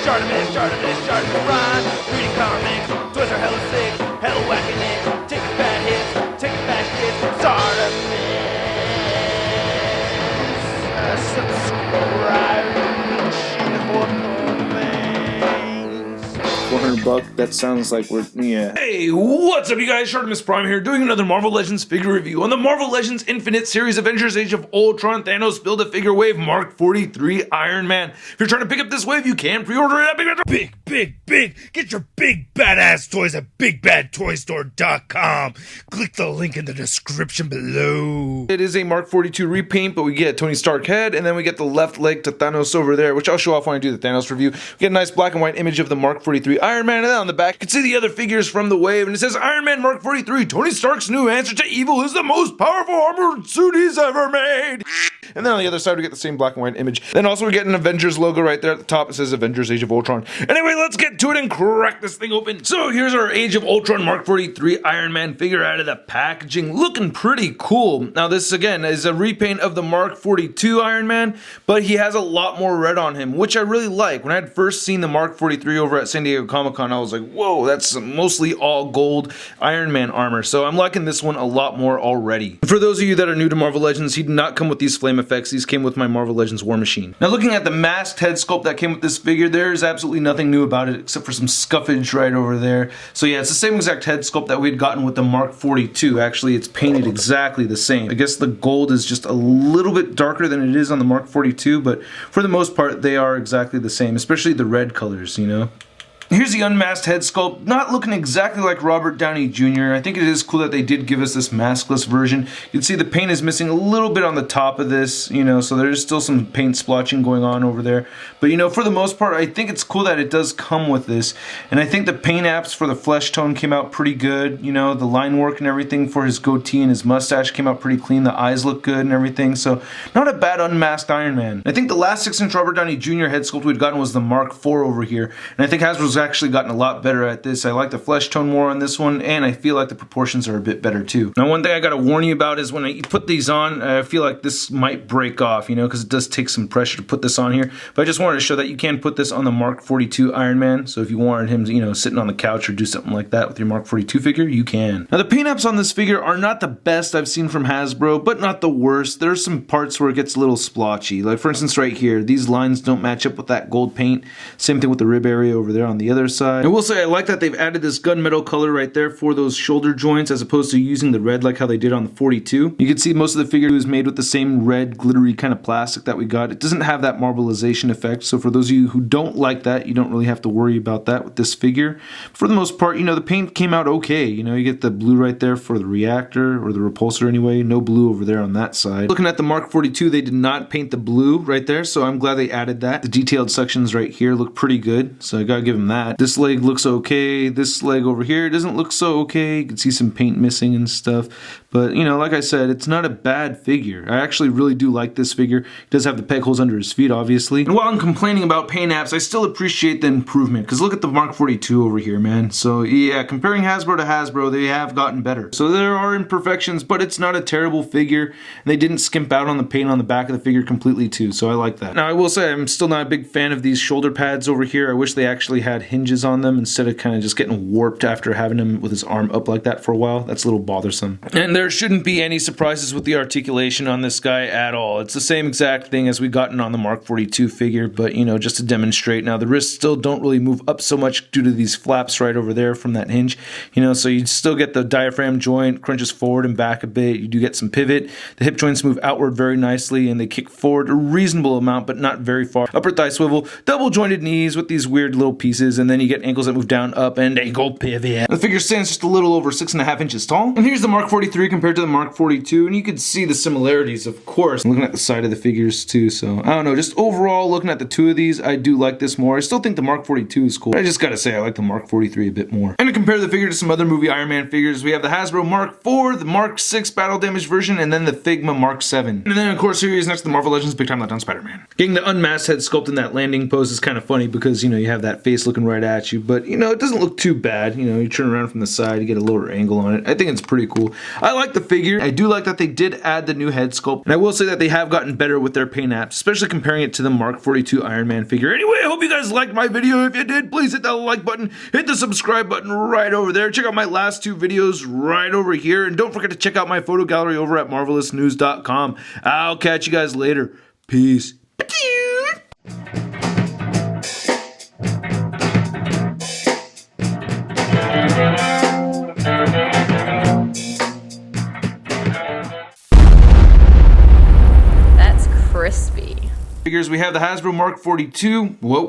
ShartimusPrime. Reading comics, toys are hella sick, hella whacking it. Taking bad hits, taking back hits. Subscribe. $400. That sounds like we're, yeah. Hey, what's up you guys? ShartimusPrime here, doing another Marvel Legends figure review on the Marvel Legends Infinite Series Avengers Age of Ultron Thanos Build-A-Figure Wave Mark 43 Iron Man. If you're trying to pick up this wave, you can pre-order it at Big. Get your big badass toys at BigBadToyStore.com. Click the link in the description below. It is a Mark 42 repaint, but we get Tony Stark head, and then we get the left leg to Thanos over there, which I'll show off when I do the Thanos review. We get a nice black and white image of the Mark 43 Iron Man, and then on the back, you can see the other figures from the wave, and it says Iron Man Mark 43, Tony Stark's new answer to evil is the most powerful armored suit he's ever made. And then on the other side, we get the same black and white image. Then also we get an Avengers logo right there at the top. It says Avengers Age of Ultron. Anyway, let's get to it and crack this thing open. So here's our Age of Ultron Mark 43 Iron Man figure out of the packaging. Looking pretty cool. Now this, again, is a repaint of the Mark 42 Iron Man, but he has a lot more red on him, which I really like. When I had first seen the Mark 43 over at San Diego Comic-Con, I was like, whoa, that's mostly all gold Iron Man armor. So I'm liking this one a lot more already. For those of you that are new to Marvel Legends, he did not come with these flame effects. These came with my Marvel Legends War Machine. Now looking at the masked head sculpt that came with this figure, there's absolutely nothing new about it except for some scuffage right over there. So yeah, it's the same exact head sculpt that we had gotten with the Mark 42. Actually, it's painted exactly the same. I guess the gold is just a little bit darker than it is on the Mark 42, but for the most part, they are exactly the same, especially the red colors, you know? Here's the unmasked head sculpt, not looking exactly like Robert Downey Jr. I think it is cool that they did give us this maskless version. You can see the paint is missing a little bit on the top of this, you know, so there's still some paint splotching going on over there. But, you know, for the most part, I think it's cool that it does come with this. And I think the paint apps for the flesh tone came out pretty good. You know, the line work and everything for his goatee and his mustache came out pretty clean. The eyes look good and everything. So, not a bad unmasked Iron Man. I think the last 6-inch Robert Downey Jr. head sculpt we'd gotten was the Mark IV over here. And I think Hasbro's actually gotten a lot better at this. I like the flesh tone more on this one, and I feel like the proportions are a bit better too. Now one thing I gotta warn you about is when you put these on, I feel like this might break off, you know, because it does take some pressure to put this on here. But I just wanted to show that you can put this on the Mark 42 Iron Man, so if you wanted him to, you know, sitting on the couch or do something like that with your Mark 42 figure, you can. Now the paint apps on this figure are not the best I've seen from Hasbro, but not the worst. There's some parts where it gets a little splotchy. Like for instance right here, these lines don't match up with that gold paint. Same thing with the rib area over there on the other side. I will say I like that they've added this gunmetal color right there for those shoulder joints as opposed to using the red like how they did on the 42. You can see most of the figure is made with the same red glittery kind of plastic that we got. It doesn't have that marbleization effect, so for those of you who don't like that, you don't really have to worry about that with this figure. For the most part, you know, the paint came out okay. You know, you get the blue right there for the reactor, or the repulsor anyway. No blue over there on that side. Looking at the Mark 42, they did not paint the blue right there, so I'm glad they added that. The detailed sections right here look pretty good, so I gotta give them that. This leg looks okay. This leg over here doesn't look so okay. You can see some paint missing and stuff. But, you know, like I said, it's not a bad figure. I actually really do like this figure. He does have the peg holes under his feet, obviously. And while I'm complaining about paint apps, I still appreciate the improvement. Because look at the Mark 42 over here, man. So, yeah, comparing Hasbro to Hasbro, they have gotten better. So there are imperfections, but it's not a terrible figure. And they didn't skimp out on the paint on the back of the figure completely, too. So I like that. Now, I will say, I'm still not a big fan of these shoulder pads over here. I wish they actually had hinges on them instead of kind of just getting warped after having him with his arm up like that for a while. That's a little bothersome. And there shouldn't be any surprises with the articulation on this guy at all. It's the same exact thing as we gotten on the Mark 42 figure, but you know, just to demonstrate. Now the wrists still don't really move up so much due to these flaps right over there from that hinge, you know, so you still get the diaphragm joint crunches forward and back a bit. You do get some pivot. The hip joints move outward very nicely and they kick forward a reasonable amount, but not very far. Upper thigh swivel, double jointed knees with these weird little pieces, and then you get ankles that move down, up, and ankle pivot. The figure stands just a little over 6.5 inches tall. And here's the Mark 43 compared to the Mark 42, and you can see the similarities, of course. I'm looking at the side of the figures too, so I don't know, just overall looking at the two of these, I do like this more. I still think the Mark 42 is cool. I just gotta say I like the Mark 43 a bit more. And to compare the figure to some other movie Iron Man figures, we have the Hasbro Mark IV, the Mark VI battle damage version, and then the Figma Mark VII. And then of course here he is next to the Marvel Legends Big Time Letdown Spider-Man. Getting the unmasked head sculpt in that landing pose is kind of funny because, you know, you have that face looking right at you, but you know, it doesn't look too bad. You know, you turn around from the side, you get a lower angle on it. I think it's pretty cool. I like the figure. I do like that they did add the new head sculpt, and I will say that they have gotten better with their paint apps, especially comparing it to the Mark 42 Iron Man figure. Anyway, I hope you guys liked my video. If you did, please hit that like button, hit the subscribe button right over there. Check out my last 2 videos right over here, and don't forget to check out my photo gallery over at marvelousnews.com. I'll catch you guys later. Peace. That's crispy. Figures, we have the Hasbro Mark 42. Whoa.